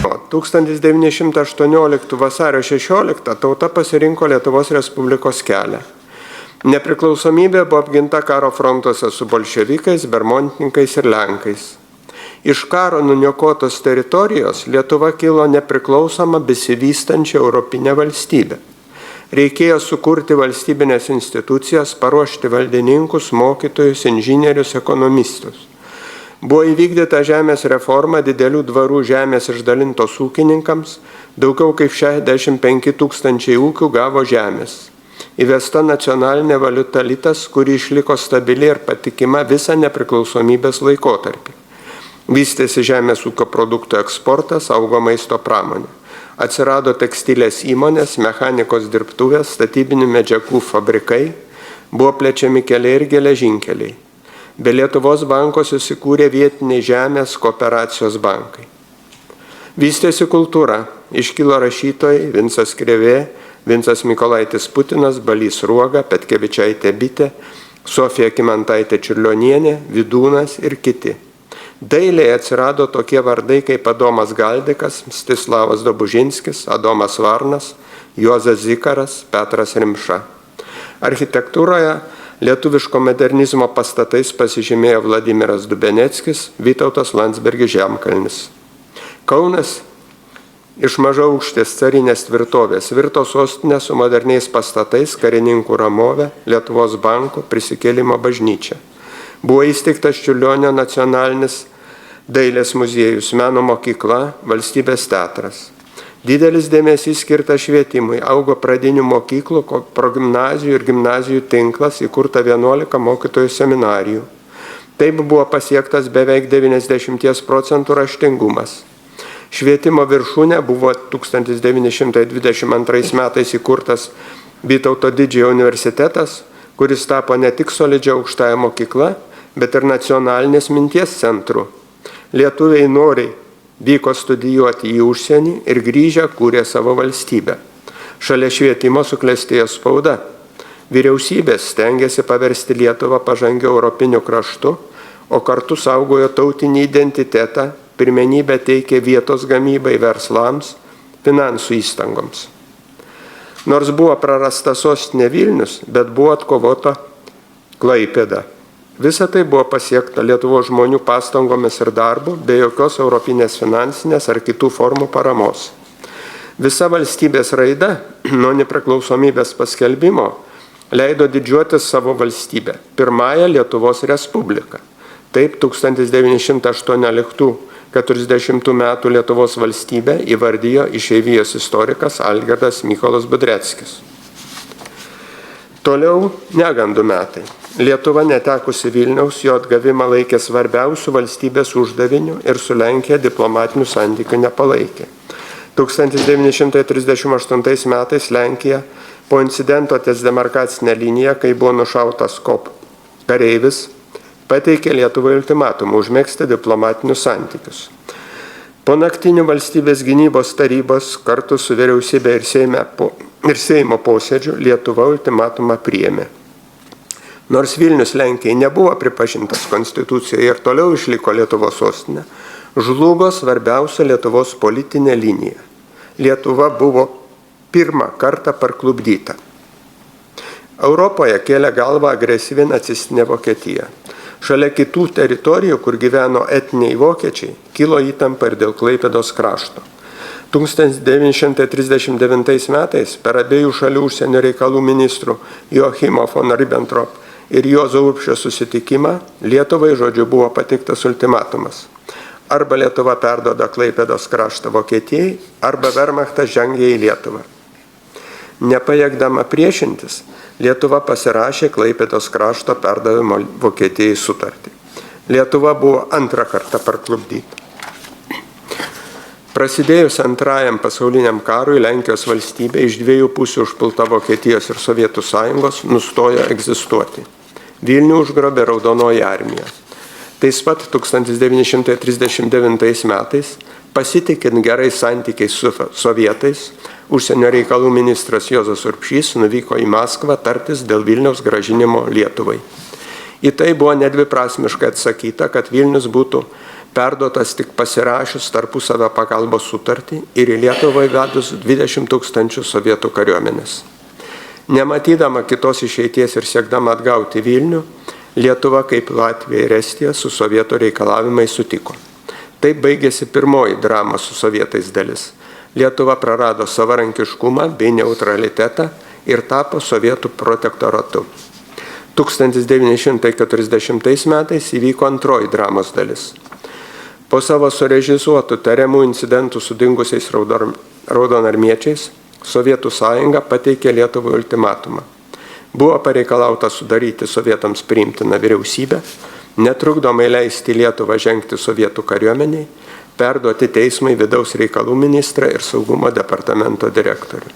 1918 vasario 16 tauta pasirinko Lietuvos Respublikos kelią. Nepriklausomybė buvo apginta karo frontuose su bolševikais, bermontininkais ir lenkais. Iš karo nuniokotos teritorijos Lietuva kilo nepriklausoma besivystančia europinė valstybė. Reikėjo sukurti valstybinės institucijas, paruošti valdininkus, mokytojus, inžinierius, ekonomistus. Buvo įvykdyta žemės reforma, didelių dvarų žemės išdalintos ūkininkams, daugiau kaip 65 000 ūkių gavo žemės. Įvesta nacionalinė valiuta litas, kuri išliko stabili ir patikima visą nepriklausomybės laikotarpį. Vystėsi žemės ūkio produktų eksportas, augo maisto pramonė. Atsirado tekstilės įmonės, mechanikos dirbtuvės, statybinių medžiagų fabrikai, buvo plečiami keliai ir geležinkeliai. Be Lietuvos banko susikūrė vietiniai žemės kooperacijos bankai. Vystėsi kultūra, iškilo rašytojai Vincas Krėvė, Vincas Mykolaitis Putinas, Balys Sruoga, Petkevičaitė Bitė, Sofija Kymantaitė Čiurlionienė, Vidūnas ir kiti. Dailėje atsirado tokie vardai kaip Adomas Galdikas, Mstislavas Dobužinskis, Adomas Varnas, Juozas Zikaras, Petras Rimša. Architektūroje lietuviško modernizmo pastatais pasižymėjo Vladimiras Dubeneckis, Vytautas Landsbergis Žemkalnis. Kaunas iš mažaaukštės carinės tvirtovės virto sostinę su moderniais pastatais, karininkų ramove, Lietuvos banko, Prisikėlimo bažnyčia. Buvo įsteigtas Čiurlionio nacionalinis dailės muziejus, meno mokykla, valstybės teatras. Didelis dėmesys skirtas švietimui, augo pradinių mokyklų, progimnazijų ir gimnazijų tinklas, įkurta 11 mokytojų seminarijų. Taip buvo pasiektas beveik 90% raštingumas. Švietimo viršūnė buvo 1922 metais įkurtas Vytauto Didžiojo universitetas, kuris tapo ne tik solidžia aukštąja mokykla, bet ir nacionalinės minties centru. Lietuviai noriai vyko studijuoti į užsienį ir grįžę kūrė savo valstybę. Šalia švietimo suklestėjo spauda. Vyriausybės stengėsi paversti Lietuvą pažangiu europiniu kraštu, o kartu saugojo tautinį identitetą, pirmenybę teikė vietos gamybai, verslams, finansų įstangoms. Nors buvo prarasta sostinė Vilnius, bet buvo atkovota Klaipėda. Visa tai buvo pasiekta Lietuvos žmonių pastangomis ir darbu, be jokios europinės finansinės ar kitų formų paramos. Visa valstybės raida nuo nepriklausomybės paskelbimo leido didžiuotis savo valstybę, pirmąją Lietuvos Respubliką. Taip 1918–40 metų Lietuvos valstybę įvardijo išeivijos istorikas Algirdas Mykolas Budreckis. Toliau negandų metai. Lietuva netekusi Vilniaus, jo atgavimą laikė svarbiausių valstybės uždavinių ir su Lenkija diplomatinių santykių nepalaikė. 1938 metais Lenkija po incidento ties demarkacinę liniją, kai buvo nušautas KOP kareivis, pateikė Lietuvai ultimatumą užmegzti diplomatinius santykius. Po naktinių valstybės gynybos tarybos kartu su vyriausybė ir Seimo posėdžių Lietuva ultimatumą priėmė. Nors Vilnius Lenkijai nebuvo pripažintas konstitucijoje ir toliau išliko Lietuvos sostinė, žlugo svarbiausia Lietuvos politinė linija. Lietuva buvo pirmą kartą parklupdyta. Europoje kėlė galvą agresyvi nacistinė Vokietija. Šalia kitų teritorijų, kur gyveno etniniai vokiečiai, kilo įtampa ir dėl Klaipėdos krašto. 1939 metais per abiejų šalių užsienio reikalų ministrų Joachimo von Ribbentrop ir Juozo Urbšio susitikimą Lietuvai žodžiu buvo pateiktas ultimatumas. Arba Lietuva perduoda Klaipėdos kraštą Vokietijai, arba Wehrmachtas žengia į Lietuvą. Nepajėgdama priešintis, Lietuva pasirašė Klaipėdos krašto perdavimo Vokietijai sutartį. Lietuva buvo antrą kartą parklupdyta. Prasidėjus antrajam pasauliniam karui, Lenkijos valstybė iš dviejų pusių užpulta Vokietijos ir Sovietų sąjungos nustojo egzistuoti. Vilnių užgrobė Raudonoji armija. Tais pat 1939 metais, pasitikint gerais santykiais su sovietais, užsienio reikalų ministras Juozas Urbšys nuvyko į Maskvą tartis dėl Vilniaus grąžinimo Lietuvai. Į tai buvo nedviprasmiškai atsakyta, kad Vilnius būtų perduotas tik pasirašius tarpusavio pagalbos sutartį ir į Lietuvą įvedus 20 000 sovietų kariuomenės. Nematydama kitos išeities ir siekdama atgauti Vilnių, Lietuva kaip Latvija ir Estija su sovietų reikalavimai sutiko. Taip baigėsi pirmoji drama su sovietais dalis. Lietuva prarado savarankiškumą bei neutralitetą ir tapo sovietų protektoratu. 1940 metais įvyko antroji dramos dalis. Po savo surežisuotų tariamų incidentų su dingusiais raudonarmiečiais, Sovietų sąjunga pateikė Lietuvai ultimatumą. Buvo pareikalauta sudaryti sovietams priimtiną vyriausybę, netrukdomai leisti Lietuvą žengti sovietų kariuomeniai, perduoti teismai vidaus reikalų ministrą ir saugumo departamento direktorių.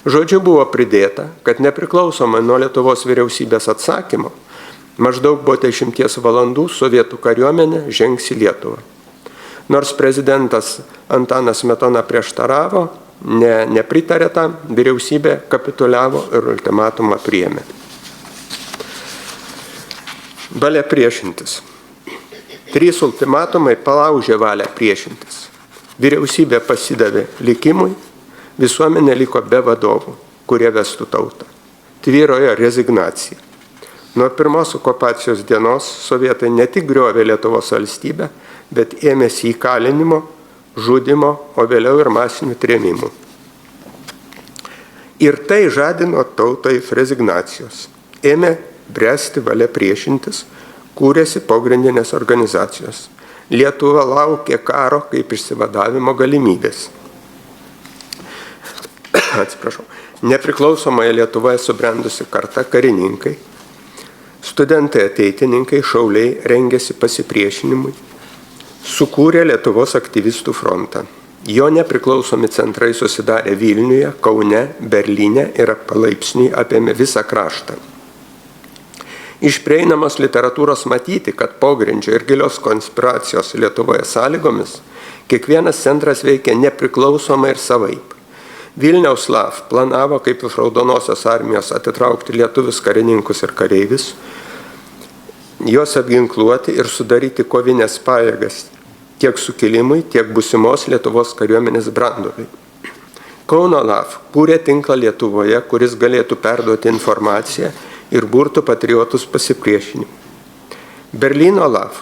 Žodžiu buvo pridėta, kad nepriklausomai nuo Lietuvos vyriausybės atsakymo, maždaug po 10 valandų sovietų kariuomenė žengs į Lietuvą. Nors prezidentas Antanas Smetona prieštaravo, nepritarė tam, vyriausybė kapituliavo ir ultimatumą priėmė. Valia priešintis. 3 ultimatumai palaužė valią priešintis. Vyriausybė pasidavė likimui, visuomenė liko be vadovų, kurie vestų tautą. Tvyrojo rezignacija. Nuo pirmos okupacijos dienos sovietai ne tik griovė Lietuvos valstybę, bet ėmėsi įkalinimo, žudimo, o vėliau ir masinių trėmimų. Ir tai žadino tautą iš rezignacijos. Ėmė bręsti valia priešintis, kūrėsi pogrindinės organizacijos. Lietuva laukė karo kaip išsivadavimo galimybės. Nepriklausomoje Lietuvoje subrendusi karta karininkai, studentai ateitininkai, šauliai rengėsi pasipriešinimui, sukūrė Lietuvos aktyvistų frontą. Jo nepriklausomi centrai susidarė Vilniuje, Kaune, Berlyne ir palaipsniui apėmė visą kraštą. Iš prieinamos literatūros matyti, kad pogrindžio ir gilios konspiracijos Lietuvoje sąlygomis kiekvienas centras veikė nepriklausomai ir savaip. Vilniaus LAV planavo kaip iš Raudonosios armijos atitraukti lietuvius karininkus ir kareivis, juos apginkluoti ir sudaryti kovinės pajėgas tiek sukilimui, tiek būsimos Lietuvos kariuomenės branduoliui. Kauno LAV kūrė tinklą Lietuvoje, kuris galėtų perduoti informaciją ir burtų patriotus pasipriešinimui. Berlyno LAV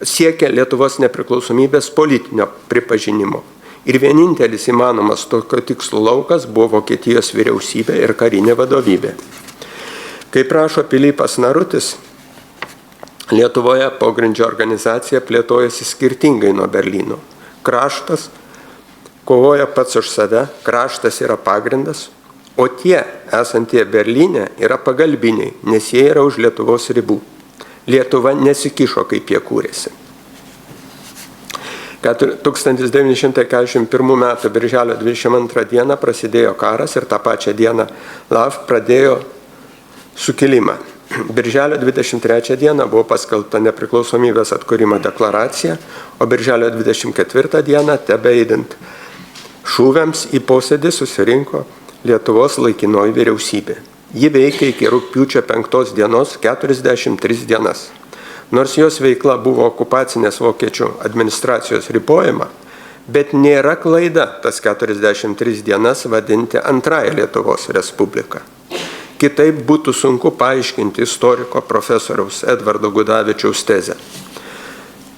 siekė Lietuvos nepriklausomybės politinio pripažinimo. Ir vienintelis įmanomas tokio tikslo laukas buvo Vokietijos vyriausybė ir karinė vadovybė. Kaip rašo Pilypas Narutis, Lietuvoje pogrindžio organizacija plėtojasi skirtingai nuo Berlyno. Kraštas kovoja pats už save, kraštas yra pagrindas, o tie esantie Berlyne yra pagalbiniai, nes jie yra už Lietuvos ribų. Lietuva nesikišo, kaip jie kūrėsi. 1941 m. birželio 22 dieną prasidėjo karas ir tą pačią dieną LAV pradėjo sukilimą. Birželio 23 dieną buvo paskelbta nepriklausomybės atkūrimo deklaracija, o birželio 24 dieną, tebeidint šūviams, į posėdį susirinko Lietuvos laikinoji vyriausybė. Ji veikia iki rugpjūčio 5 dienos 43 dienas. Nors jos veikla buvo okupacinės vokiečių administracijos ribojama, bet nėra klaida tas 43 dienas vadinti antrąją Lietuvos Respubliką. Kitaip būtų sunku paaiškinti istoriko profesoriaus Edvardo Gudavičiaus tezę.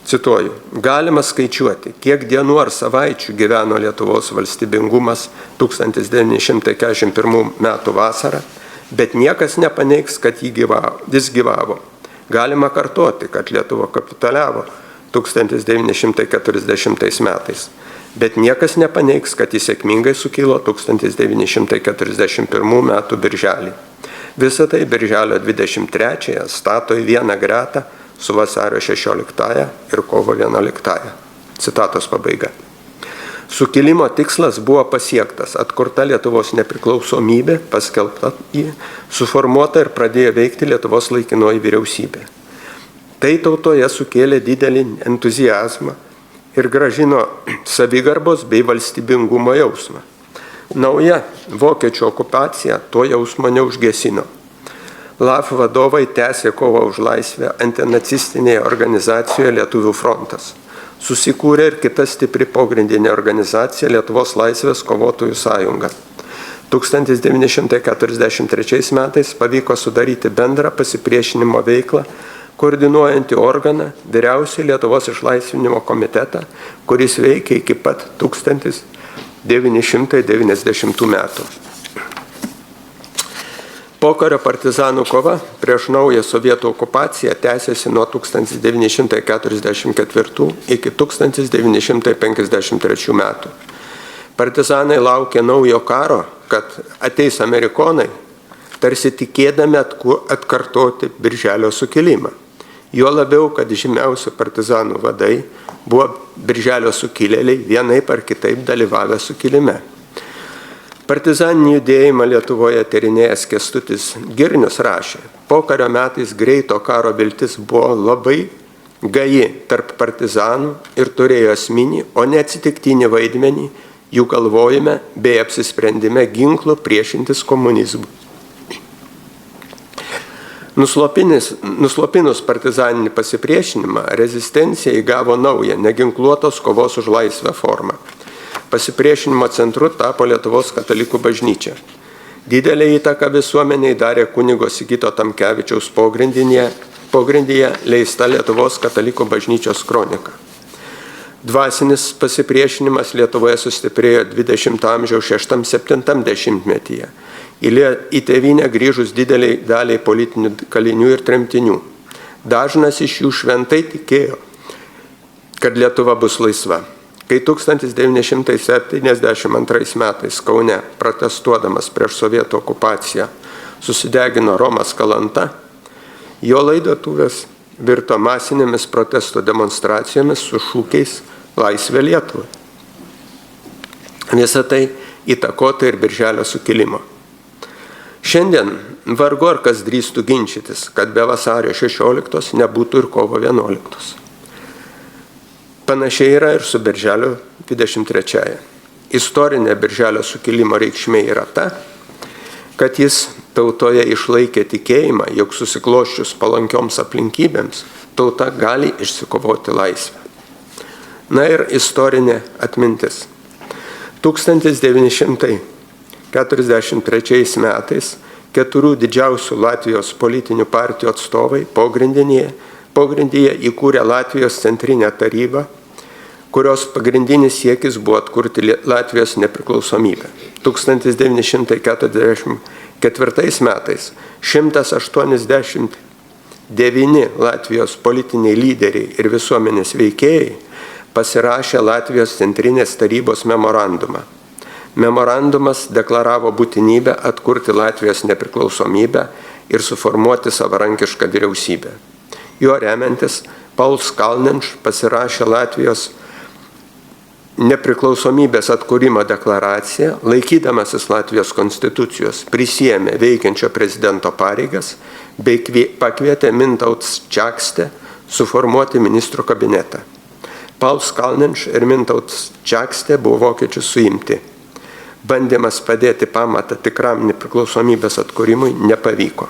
Cituoju, galima skaičiuoti, kiek dienų ar savaičių gyveno Lietuvos valstybingumas 1941 metų vasarą, bet niekas nepaneigs, kad jis gyvavo. Galima kartoti, kad Lietuva kapituliavo 1940 metais, bet niekas nepaneigs, kad jis sėkmingai sukilo 1941 metų birželį. Visą tai birželio 23 stato į vieną gretą su vasario 16 ir kovo 11. Citatos pabaiga. Sukilimo tikslas buvo pasiektas, atkurta Lietuvos nepriklausomybė, paskelbta jį, suformuota ir pradėjo veikti Lietuvos laikinoji vyriausybė. Tai tautoje sukėlė didelį entuziazmą ir grąžino savigarbos bei valstybingumo jausmą. Nauja vokiečių okupacija to jausmo neužgesino. LAF vadovai tęsė kovą už laisvę antinacistinėje organizacijoje Lietuvių frontas. Susikūrė ir kita stipri pogrindinė organizacija Lietuvos laisvės kovotojų sąjunga. 1943 metais pavyko sudaryti bendrą pasipriešinimo veiklą, koordinuojantį organą Vyriausiąjį Lietuvos išlaisvinimo komitetą, kuris veikia iki pat 1990 metų. Pokario partizanų kova prieš naują sovietų okupaciją tęsėsi nuo 1944 iki 1953 metų. Partizanai laukė naujo karo, kad ateis amerikonai, tarsi tikėdami atkartoti Birželio sukilimą. Juo labiau, kad žymiausių partizanų vadai buvo Birželio sukilėliai vienaip ar kitaip dalyvavę sukilime. Partizaninį judėjimą Lietuvoje tyrinėjęs Kęstutis Girnius rašė, pokario metais greito karo viltis buvo labai gaji tarp partizanų ir turėjo esminį, o ne atsitiktinį vaidmenį jų galvojime bei apsisprendime ginklų priešintis komunizmui. Nuslopinus partizaninį pasipriešinimą, rezistencija įgavo naują neginkluotos kovos už laisvę formą. Pasipriešinimo centru tapo Lietuvos katalikų bažnyčia. Didelę įtaką visuomeniai darė kunigo Sigito Tamkevičiaus pogrindyje leista Lietuvos katalikų bažnyčios kronika. Dvasinis pasipriešinimas Lietuvoje sustiprėjo 20 amžiaus 6-7 dešimtmetyje. Į tėvynę grįžus dideliai daliai politinių kalinių ir tremtinių. Dažnas iš jų šventai tikėjo, kad Lietuva bus laisva. Kai 1972 metais Kaune, protestuodamas prieš sovietų okupaciją, susidegino Romas Kalanta, jo laidotuvės virto masinėmis protesto demonstracijomis su šūkiais Laisvė Lietuvai. Visą tai įtakota ir Birželio sukilimo. Šiandien vargu ar kas drįstų ginčytis, kad be vasario 16 nebūtų ir kovo 11. Panašiai yra ir su Birželio 23. Istorinė Birželio sukilimo reikšmė yra ta, kad jis tautoje išlaikė tikėjimą, jog susikloščius palankioms aplinkybėms tauta gali išsikovoti laisvę. Na ir istorinė atmintis. 1943 metais 4 didžiausių Latvijos politinių partijų atstovai pogrindyje įkūrė Latvijos centrinę tarybą, kurios pagrindinis siekis buvo atkurti Latvijos nepriklausomybę. 1944 metais 189 Latvijos politiniai lyderiai ir visuomenės veikėjai pasirašė Latvijos centrinės tarybos memorandumą. Memorandumas deklaravo būtinybę atkurti Latvijos nepriklausomybę ir suformuoti savarankišką vyriausybę. Juo remiantis, Pauls Kalninš pasirašė Latvijos nepriklausomybės atkūrimo deklaraciją, laikydamasis Latvijos konstitucijos prisiėmė veikiančio prezidento pareigas bei pakvietė Mintautas Čakste suformuoti ministrų kabinetą. Pauls Kalninš ir Mintautas Čakste buvo vokiečių suimti. Bandymas padėti pamatą tikram nepriklausomybės atkūrimui nepavyko.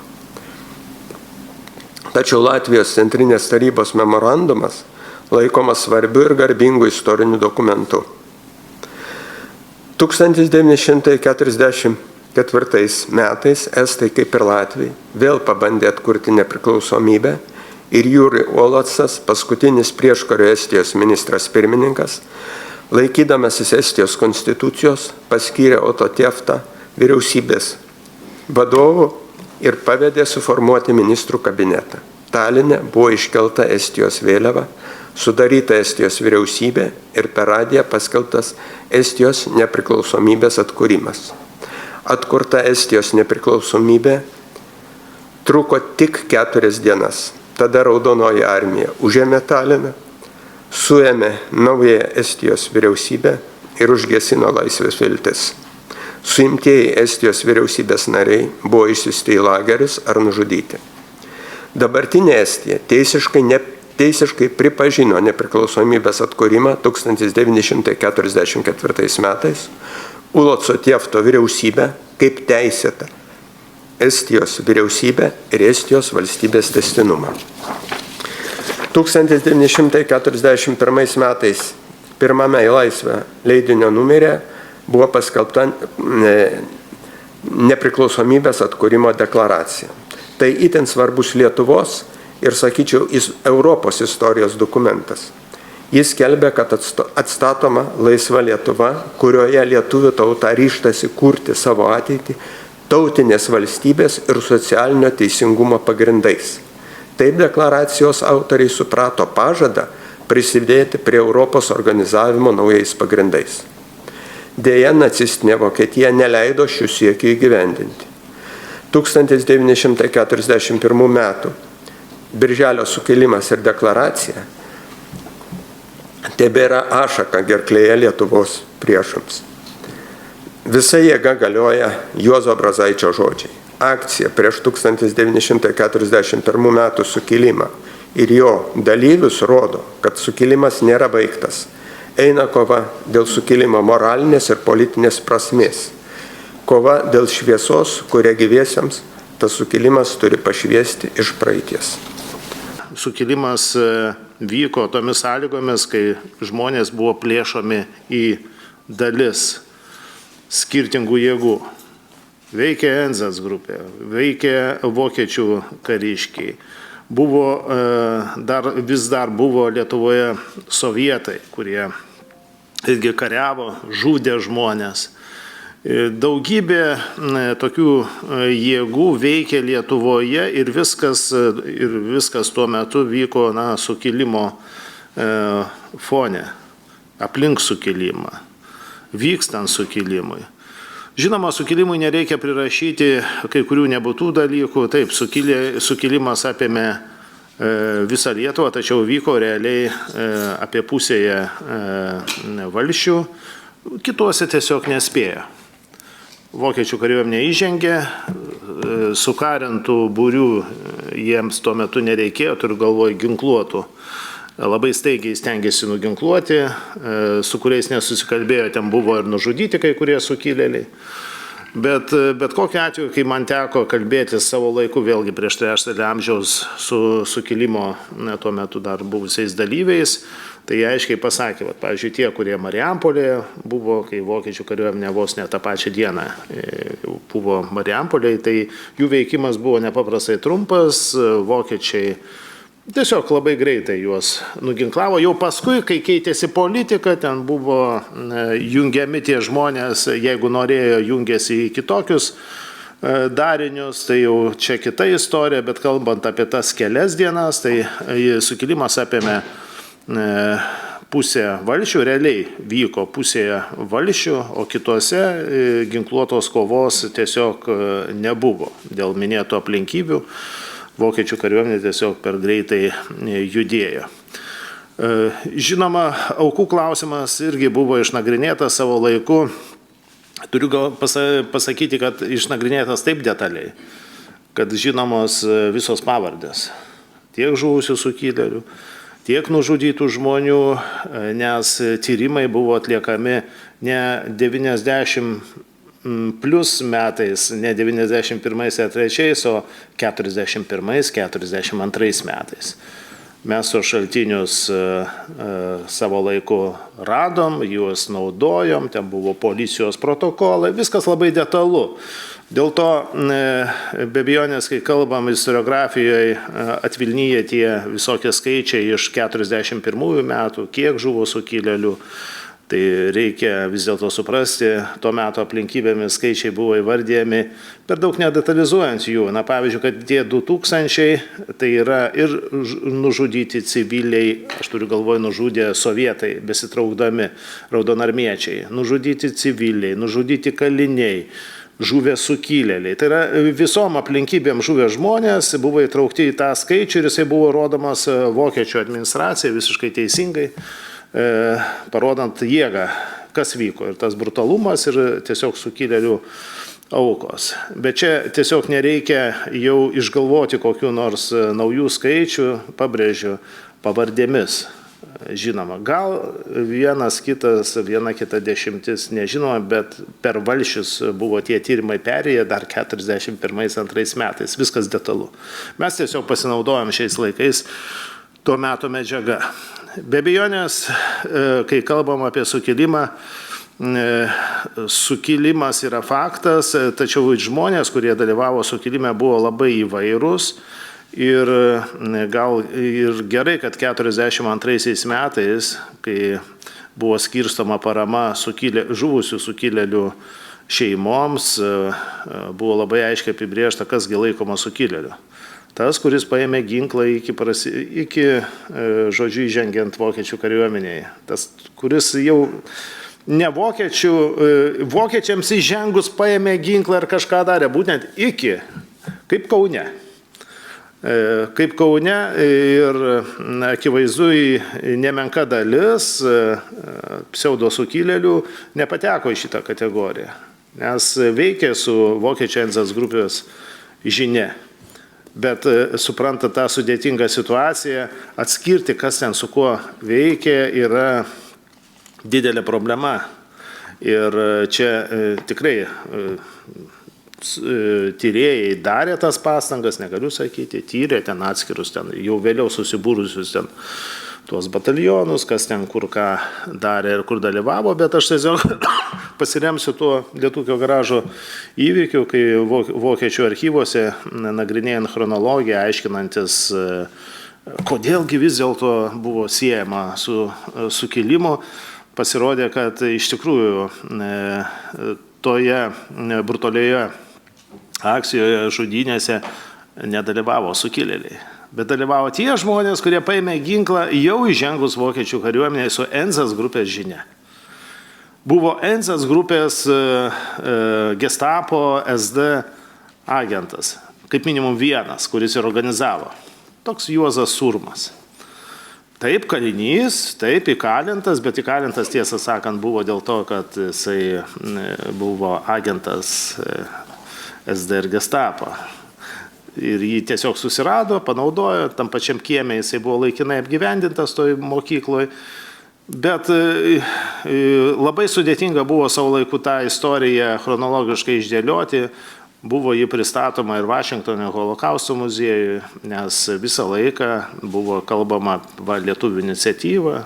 Tačiau Latvijos centrinės tarybos memorandumas laikomas svarbiu ir garbingu istoriniu dokumentu. 1944 metais estai, kaip ir Latvijai, vėl pabandė atkurti nepriklausomybę ir Jūri Olotsas, paskutinis prieškario Estijos ministras pirmininkas, laikydamasis Estijos konstitucijos, paskyrė Oto Tieftą vyriausybės vadovu ir pavedė suformuoti ministrų kabinetą. Taline buvo iškelta Estijos vėliava, sudaryta Estijos vyriausybė ir per radiją paskelbtas Estijos nepriklausomybės atkūrimas. Atkurta Estijos nepriklausomybė truko tik 4 dienas. Tada Raudonoji armija užėmė Taliną, suėmė naują Estijos vyriausybę ir užgesino laisvės viltis. Suimtieji Estijos vyriausybės nariai buvo išsiųsti į lagerius ar nužudyti. Dabartinė Estija teisiškai pripažino nepriklausomybės atkūrimą 1944 metais, Ulotso Tiefto vyriausybę kaip teisėtą Estijos vyriausybę ir Estijos valstybės tęstinumą. 1941 metais pirmame į laisvę leidinio numeryje buvo paskelbta nepriklausomybės atkūrimo deklaracija. Tai itin svarbus Lietuvos ir, sakyčiau, Europos istorijos dokumentas. Jis skelbia, kad atstatoma laisva Lietuva, kurioje lietuvių tauta ryžtasi kurti savo ateitį tautinės valstybės ir socialinio teisingumo pagrindais. Taip deklaracijos autoriai suprato pažadą prisidėti prie Europos organizavimo naujais pagrindais. Deja, nacistinė Vokietija neleido šių siekių įgyvendinti. 1941 metų Birželio sukilimas ir deklaracija tebėra ašaka gerklėje Lietuvos priešams. Visa jėga galioja Juozo Brazaičio žodžiai. Akcija prieš 1941 metų sukilimą ir jo dalyvius rodo, kad sukilimas nėra baigtas. Eina kova dėl sukilimo moralinės ir politinės prasmės. Kova dėl šviesos, kuria gyviesiams tas sukilimas turi pašviesti iš praeities. Sukilimas vyko tomis sąlygomis, kai žmonės buvo plėšomi į dalis skirtingų jėgų. Veikė NZS grupė, veikė vokiečių kariškiai. Vis dar buvo Lietuvoje sovietai, kurie irgi kariavo, žudė žmonės. Daugybė tokių jėgų veikė Lietuvoje ir viskas tuo metu vyko sukilimo fone, aplink sukilimą, vykstant sukilimui. Žinoma, sukilimui nereikia prirašyti kai kurių nebūtų dalykų. Taip, sukilimas apėmė visą Lietuvą, tačiau vyko realiai apie pusėje valsčių, kituose tiesiog nespėjo. Vokiečių kariuomenė įžengė, sukarintų būrių jiems tuo metu nereikėjo, turiu galvoje ginkluotų. Labai staigiai stengiasi nuginkluoti, su kuriais nesusikalbėjo, ten buvo ir nužudyti kai kurie sukilėliai. Bet kokiu atveju, kai man teko kalbėti savo laiku, vėlgi prieš trečdalį amžiaus su sukilimo tuo metu dar buvusiais dalyviais, tai aiškiai pasakė, pavyzdžiui, tie, kurie Marijampolėje buvo, kai vokiečių kariuomenė vos ne tą pačią dieną buvo Marijampolėje, tai jų veikimas buvo nepaprastai trumpas, vokiečiai tiesiog labai greitai juos nuginklavo. Jau paskui, kai keitėsi politika, ten buvo jungiami tie žmonės, jeigu norėjo, jungėsi į kitokius darinius, tai jau čia kita istorija, bet kalbant apie tas kelias dienas, tai sukilimas apėmė pusė valsčių, realiai vyko pusėje valsčių, o kitose ginkluotos kovos tiesiog nebuvo dėl minėtų aplinkybių. Vokiečių kariuomenė tiesiog per greitai judėjo. Žinoma, aukų klausimas irgi buvo išnagrinėtas savo laiku. Turiu pasakyti, kad išnagrinėtas taip detaliai, kad žinomos visos pavardės. Tiek žuvusių sukilėlių, tiek nužudytų žmonių, nes tyrimai buvo atliekami ne 90 plus metais, ne 91 ar 3, o 41-42 metais. Mes tos šaltinius savo laiku radom, juos naudojom, ten buvo policijos protokolai, viskas labai detalu. Dėl to, be abejonės, kai kalbam istoriografijoje, atvilnyja tie visokie skaičiai iš 41 metų, kiek žuvo sukilėlių. Tai reikia vis dėlto suprasti, tuo metu aplinkybėmis skaičiai buvo įvardėjami per daug nedetalizuojant jų. Pavyzdžiui, kad tie 2000 tai yra ir nužudyti civiliai, aš turiu galvoje nužudė sovietai besitraukdami, raudonarmiečiai, nužudyti civiliai, nužudyti kaliniai, žuvę sukilėliai. Tai yra visom aplinkybėm žuvę žmonės buvo įtraukti į tą skaičių ir jisai buvo rodomas vokiečių administracijai visiškai teisingai, parodant jėgą, kas vyko ir tas brutalumas ir tiesiog sukilėlių aukos. Bet čia tiesiog nereikia jau išgalvoti kokių nors naujų skaičių, pabrėžiu, pavardėmis. žinoma. Gal viena kita dešimtis nežinoma, bet per valsčius buvo tie tyrimai perėję dar 41-2 metais. Viskas detalu. Mes tiesiog pasinaudojom šiais laikais tuo metu medžiaga. Be abejonės, kai kalbam apie sukilimą, sukilimas yra faktas, tačiau žmonės, kurie dalyvavo sukilime, buvo labai įvairūs. Ir gal ir gerai, kad 42 metais, kai buvo skirstoma parama žuvusių sukilėlių šeimoms, buvo labai aiškiai apibrėžta, kasgi laikoma sukilėliu. Tas, kuris paėmė ginklą iki žodžiu, įžengiant vokiečių kariuomenėje. Tas, kuris jau ne vokiečiams įžengus paėmė ginklą ir kažką darė, būtent iki, kaip Kaune. Kaip Kaune ir akivaizdu nemenka dalis pseudo sukilėlių nepateko į šitą kategoriją, nes veikė su vokiečių NZ grupės žinia. Bet supranta tą sudėtingą situaciją, atskirti, kas ten su kuo veikia, yra didelė problema. Ir čia tikrai tyrėjai darė tas pastangas, negaliu sakyti, tyrė ten atskirus, ten jau vėliau susibūrusius ten tuos batalionus, kas ten kur ką darė ir kur dalyvavo, bet aš tiesiog pasiremsiu tuo Lietūkio garažo įvykiu, kai vokiečių archyvose, nagrinėjant chronologiją, aiškinantis, kodėlgi vis dėlto buvo siejama su sukilimu, pasirodė, kad iš tikrųjų toje brutalioje akcijoje žudynėse nedalyvavo sukilėliai. Bet dalyvavo tie žmonės, kurie paėmė ginklą jau įžengus vokiečių kariuomenėje su NZ grupės žinia. Buvo NZ grupės Gestapo SD agentas, kaip minimum vienas, kuris ir organizavo. Toks Juozas Surmas. Taip, kalinys, taip, įkalintas, bet įkalintas, tiesą sakant, buvo dėl to, kad jisai buvo agentas SD ir Gestapo. Ir jį tiesiog susirado, panaudojo, tam pačiam kieme jisai buvo laikinai apgyvendintas toj mokykloje. Bet labai sudėtinga buvo savo laiku tą istoriją chronologiškai išdėlioti. Buvo jį pristatoma ir Vašingtone Holokausto muziejuje, nes visą laiką buvo kalbama lietuvių iniciatyva,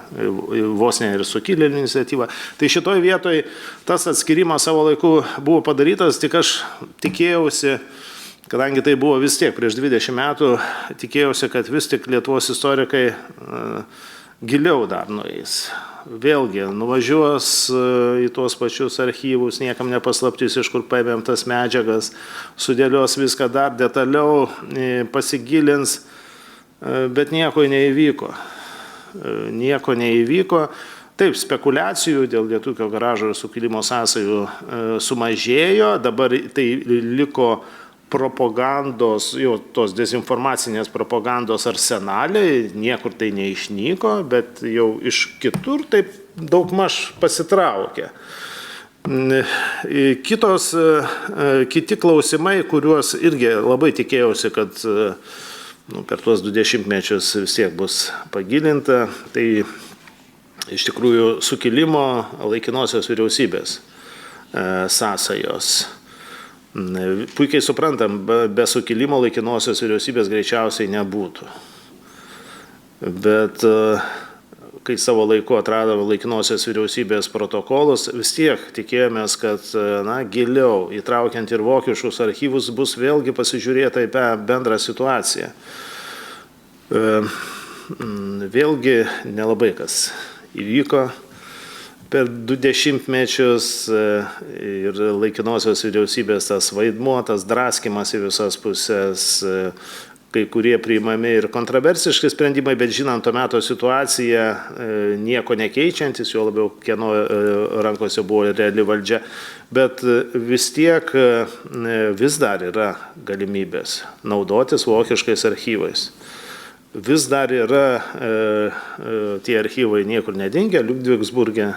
vos ne ir sukilėlių iniciatyva. Tai šitoj vietoj tas atskirimas savo laiku buvo padarytas, tik aš tikėjausi, kadangi tai buvo vis tiek prieš 20 metų, tikėjausi, kad vis tik Lietuvos istorikai giliau dar nueis. Vėlgi, nuvažiuos į tuos pačius archyvus, niekam nepaslaptis, iš kur paėmėm tas medžiagas, sudėlios viską dar detaliau, pasigilins, bet nieko neįvyko. Nieko neįvyko. Taip, spekulacijų dėl Lietūkio garažo ir sukilimo sąsajų sumažėjo, dabar tai liko propagandos, jau tos dezinformacinės propagandos arsenaliai, niekur tai neišnyko, bet jau iš kitur taip daugmaž pasitraukė. Kiti klausimai, kuriuos irgi labai tikėjausi, kad per tuos 20 mečius vis tiek bus pagilinta, tai iš tikrųjų sukilimo laikinosios vyriausybės sąsajos. Puikiai suprantam, be sukilimo laikinosios vyriausybės greičiausiai nebūtų. Bet kai savo laiku atradome laikinosios vyriausybės protokolus, vis tiek tikėjomės, kad giliau, įtraukiant ir vokiškus archyvus, bus vėlgi pasižiūrėta į bendrą situaciją. Vėlgi nelabai kas įvyko. Per 20 mečius ir laikinosios vyriausybės tas vaidmuo, tas draskimas į visas pusės, kai kurie priimami ir kontroversiški sprendimai, bet žinant to meto situaciją, nieko nekeičiantis, jo labiau kieno rankose buvo reali valdžia, bet vis tiek vis dar yra galimybės naudotis vokiškais archyvais. Vis dar yra tie archyvai niekur nedingę, Liudvigsburge,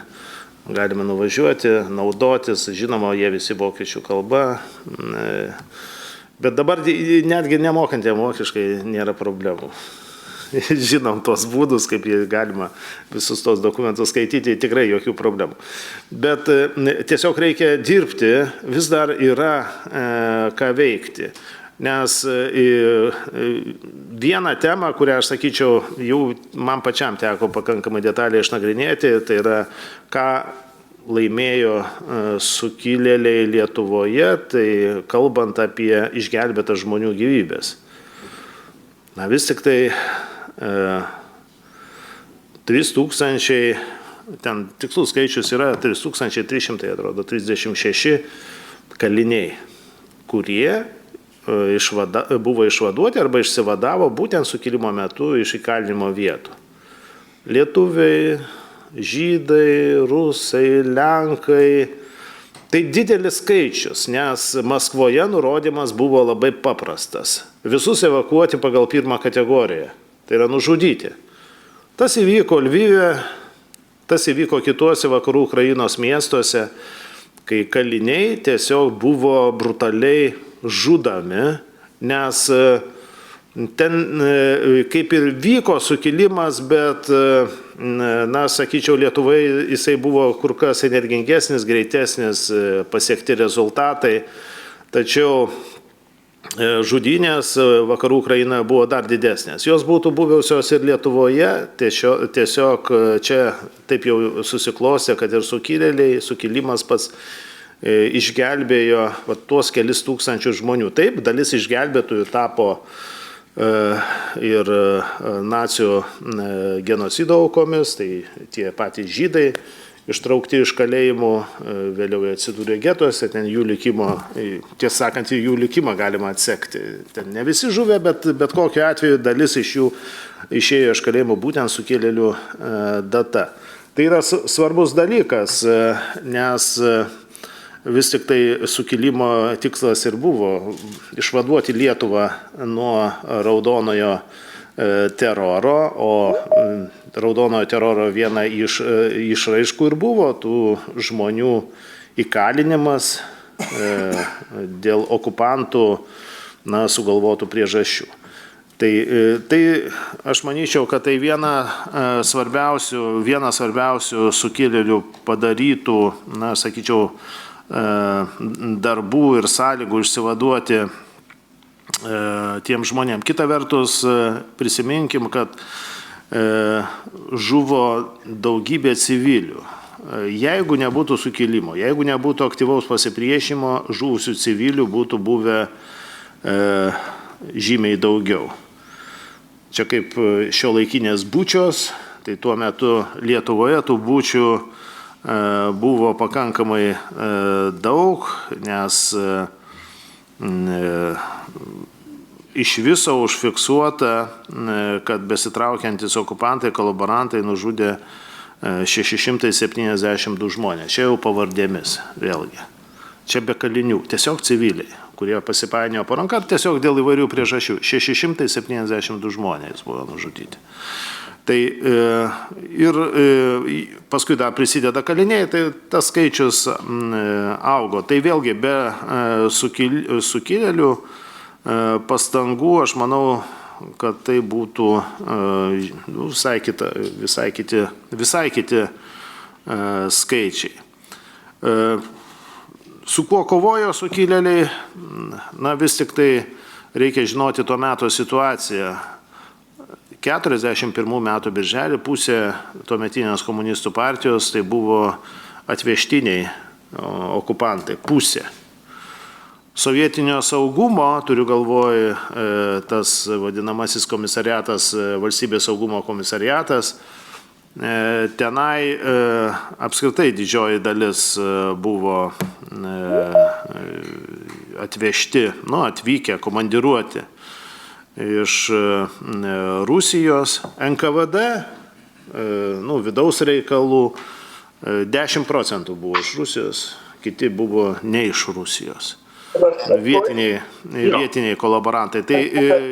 galime nuvažiuoti, naudotis, žinoma, jie visi vokiečių kalba, bet dabar netgi nemokantiem vokiškai nėra problemų. žinom tos būdus, kaip galima visus tos dokumentus skaityti, tikrai jokių problemų. Bet tiesiog reikia dirbti, vis dar yra ką veikti. Nes vieną temą, kurią aš sakyčiau, jau man pačiam teko pakankamai detaliai išnagrinėti, tai yra, ką laimėjo sukilėliai Lietuvoje, tai kalbant apie išgelbėtas žmonių gyvybės. Na vis tik tai 3000, ten tikslus skaičius yra 3300, atrodo, 36 kaliniai, kurie buvo išvaduoti arba išsivadavo būtent sukilimo metu iš įkalinimo vietų. Lietuviai, žydai, rusai, lenkai. Tai didelis skaičius, nes Maskvoje nurodymas buvo labai paprastas. Visus evakuoti pagal pirmą kategoriją. Tai yra nužudyti. Tas įvyko Lvive, tas įvyko kituose vakarų Ukrainos miestuose, kai kaliniai tiesiog buvo brutaliai žudami, nes ten kaip ir vyko sukilimas, bet, na, sakyčiau, Lietuvoje jisai buvo kur kas energingesnis, greitesnis, pasiekti rezultatai, tačiau žudynės vakarų Ukrainoje buvo dar didesnės. Jos būtų buvusios ir Lietuvoje, tiesiog čia taip jau susiklostė, kad ir sukilimas pats išgelbėjo tuos kelis tūkstančius žmonių. Taip, dalis išgelbėtųjų tapo ir nacių genocido aukomis, tai tie patys žydai ištraukti iš kalėjimų, vėliau atsidūrė getuose, ten jų likimo, tiesą sakant, jų likimą galima atsekti. Ten ne visi žuvę, bet kokiu atveju dalis iš jų išėjo iš kalėjimų būtent sukilėlių data. Tai yra svarbus dalykas, nes vis tik tai sukilimo tikslas ir buvo išvaduoti Lietuvą nuo raudonojo teroro, o raudonojo teroro viena iš išraiškų ir buvo tų žmonių įkalinimas dėl okupantų sugalvotų priežasčių. Tai aš manyčiau, kad tai viena svarbiausių sukilėlių padarytų, sakyčiau, darbų ir sąlygų išsivaduoti tiem žmonėm. Kita vertus, prisiminkim, kad žuvo daugybė civilių. Jeigu nebūtų sukilimo, jeigu nebūtų aktyvaus pasipriešimo, žuvusių civilių būtų buvę žymiai daugiau. Čia kaip šiuolaikinės bučios, tai tuo metu Lietuvoje tų bučių buvo pakankamai daug, nes iš viso užfiksuota, kad besitraukiantis okupantai, kolaborantai nužudė 672 žmonės. Čia jau pavardėmis vėlgi. Čia be kalinių, tiesiog civiliai, kurie pasipainiojo po ranką, tiesiog dėl įvairių priežasčių. 672 žmonės buvo nužudyti. Tai ir paskui dar prisideda kaliniai, tai tas skaičius augo. Tai vėlgi be sukilėlių pastangų, aš manau, kad tai būtų visai kiti skaičiai. Su kuo kovojo sukilėliai, vis tik tai reikia žinoti to meto situaciją. 41 metų birželį pusė tuometinės komunistų partijos tai buvo atvežtiniai okupantai, pusė. Sovietinio saugumo, turiu galvoj, tas vadinamasis komisariatas, valstybės saugumo komisariatas, tenai apskritai didžioji dalis buvo atvežti, atvykę, komandiruoti iš Rusijos, NKVD, vidaus reikalų, 10% buvo iš Rusijos, kiti buvo ne iš Rusijos. Vietiniai kolaborantai. Tai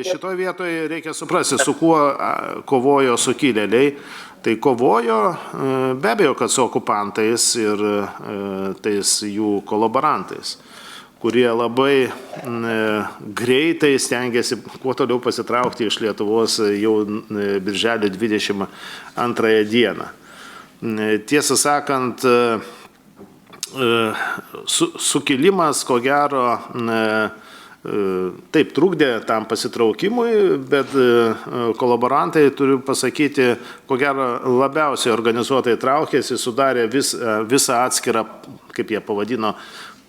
šitoje vietoje reikia suprasti, su kuo kovojo sukilėliai. Tai kovojo be abejo, kad su okupantais ir tais jų kolaborantais, kurie labai greitai stengiasi kuo toliau pasitraukti iš Lietuvos jau birželio 22 dieną. Tiesą sakant, sukilimas, ko gero, taip trukdė tam pasitraukimui, bet kolaborantai, turiu pasakyti, ko gero labiausiai organizuotai traukėsi, sudarė visą atskirą, kaip jie pavadino,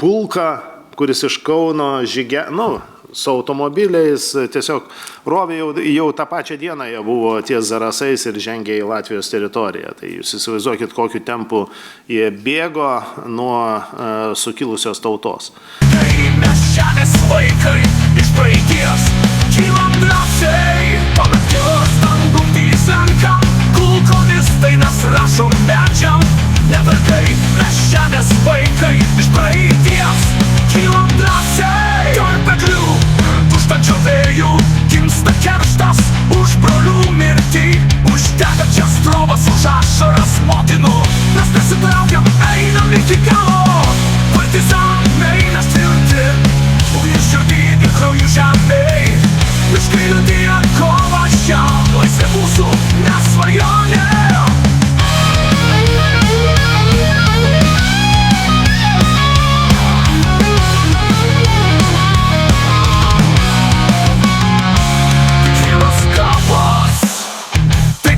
pulką, kuris iš Kauno su automobiliais tiesiog rovė jau tą pačią dieną, jie buvo ties Zarasais ir žengė į Latvijos teritoriją. Tai jūs įsivaizduokit, kokiu tempu jie bėgo nuo sukilusios tautos. Kai mes žemės vaikai iš praeities kylam drąsiai, pamatylos dangum tysenka, kulkomis dainas rašom medžiam. Neverkai mes žemės vaikai iš praeities kylam drąsiai, torpeklių tuštančio vėjų gimsta kerštas už brolių mirtį, už degančias trovas, už ašaras motinų. Mes nesitraukiam, einam iki galo, partizanai mes tvirti, ugnis širdinį krauju žemėj. Miškai liudija kovą šią, laisvė mūsų nesvajonė.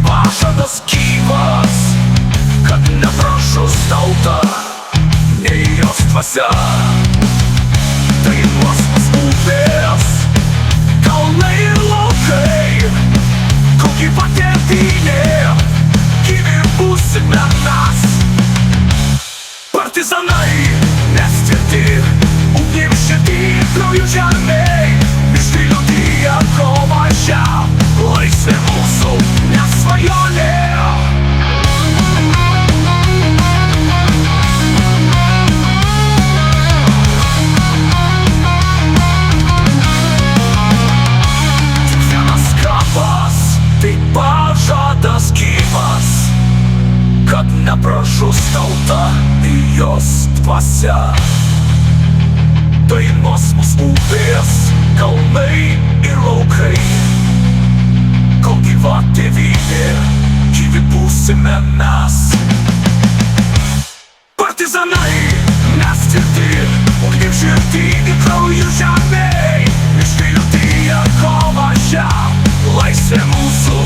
Pažadas gyvas, kad nepražus tauta, nei jos dvasia. Tai nuosmas upės, kalnai ir laukai, kol gyva tėvynė, gyvi būsime mes. Partizanai nestvirti, ugnim širdį krauju žemėj, miškai liudija kovą šią, laisvė mūsų nesvajonė. Tik vienas kapas, tai pažadas gyvas, kad nepražus tauta į jos dvasia. Dainos mūsų upės, kalnai ir laukai, kol gyva tėvynė, gyvi būsime mes. Partizanai neskirti, ugnim širdinį krauju žemėj, miškai liudija kovą šią, laisvė mūsų